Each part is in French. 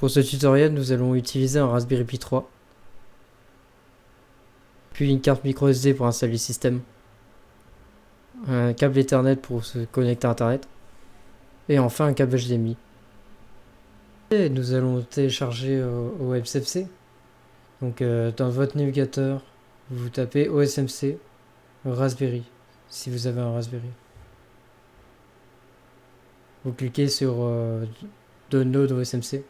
Pour ce tutoriel, nous allons utiliser un Raspberry Pi 3, puis une carte microSD pour installer le système, un câble Ethernet pour se connecter à Internet, et enfin un câble HDMI. Et nous allons télécharger OSMC. Donc dans votre navigateur, vous tapez OSMC Raspberry, si vous avez un Raspberry. Vous cliquez sur Download OSMC.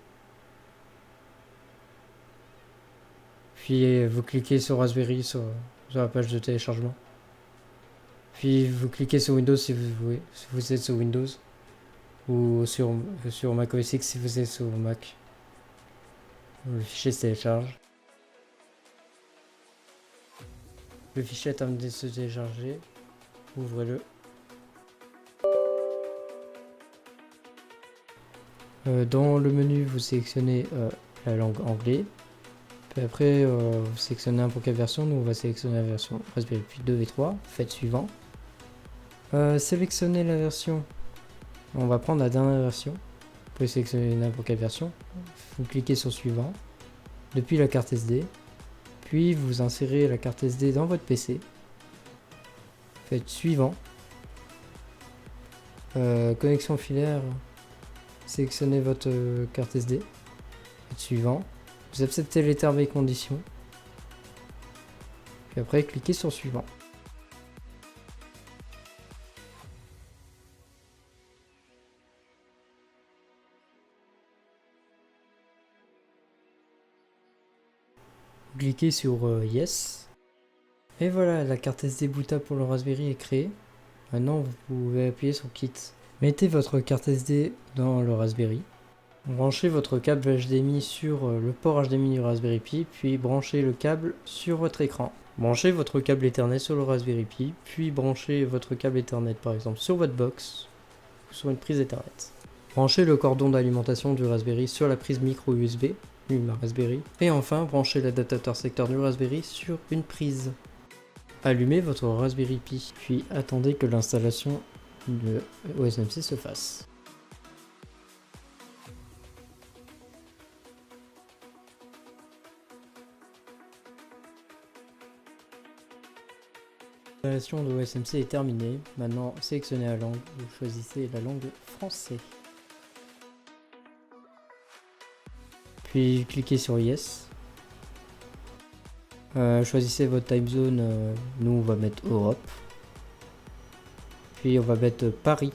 Puis vous cliquez sur Raspberry sur la page de téléchargement. Puis vous cliquez sur Windows si vous êtes sur Windows. Ou sur Mac OS X si vous êtes sur Mac. Le fichier se télécharge. Le fichier est terminé de se télécharger. Ouvrez-le. Dans le menu, vous sélectionnez la langue anglais. Puis après, vous sélectionnez n'importe quelle version. Nous, on va sélectionner la version Raspberry Pi 2 et 3. Faites suivant. Sélectionnez la version. On va prendre la dernière version. Vous pouvez sélectionner n'importe quelle version. Vous cliquez sur suivant. Depuis la carte SD. Puis vous insérez la carte SD dans votre PC. Faites suivant. Connexion filaire. Sélectionnez votre carte SD. Faites suivant. Vous acceptez les termes et conditions. Puis après, cliquez sur suivant. Cliquez sur Yes. Et voilà, la carte SD bootable pour le Raspberry est créée. Maintenant, vous pouvez appuyer sur Kit. Mettez votre carte SD dans le Raspberry. Branchez votre câble HDMI sur le port HDMI du Raspberry Pi, puis branchez le câble sur votre écran. Branchez votre câble Ethernet sur le Raspberry Pi, puis branchez votre câble Ethernet par exemple sur votre box ou sur une prise Ethernet. Branchez le cordon d'alimentation du Raspberry sur la prise micro USB du Raspberry. Et enfin, branchez l'adaptateur secteur du Raspberry sur une prise. Allumez votre Raspberry Pi, puis attendez que l'installation de OSMC se fasse. L'installation de OSMC est terminée. Maintenant, sélectionnez la langue. Vous choisissez la langue français. Puis cliquez sur Yes. Choisissez votre time zone. Nous, on va mettre Europe. Puis on va mettre Paris.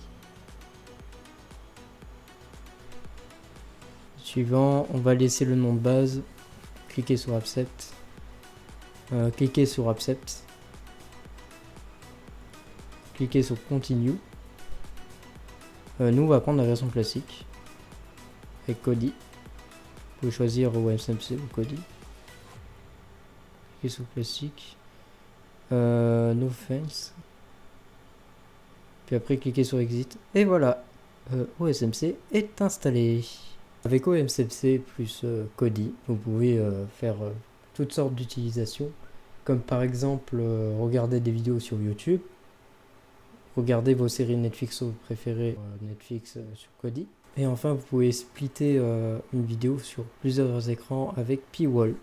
Suivant, on va laisser le nom de base. Cliquez sur Accept. Cliquez sur Accept. Cliquez sur Continue. Nous, on va prendre la version classique. Avec Kodi. Vous pouvez choisir OSMC ou Kodi. Cliquez sur Classique. No thanks. Puis après, cliquez sur Exit. Et voilà, OSMC est installé. Avec OSMC plus Kodi, vous pouvez faire toutes sortes d'utilisations. Comme par exemple, regarder des vidéos sur YouTube. Regardez vos séries Netflix préférées, Netflix sur Kodi. Et enfin, vous pouvez splitter une vidéo sur plusieurs écrans avec Pi-wall.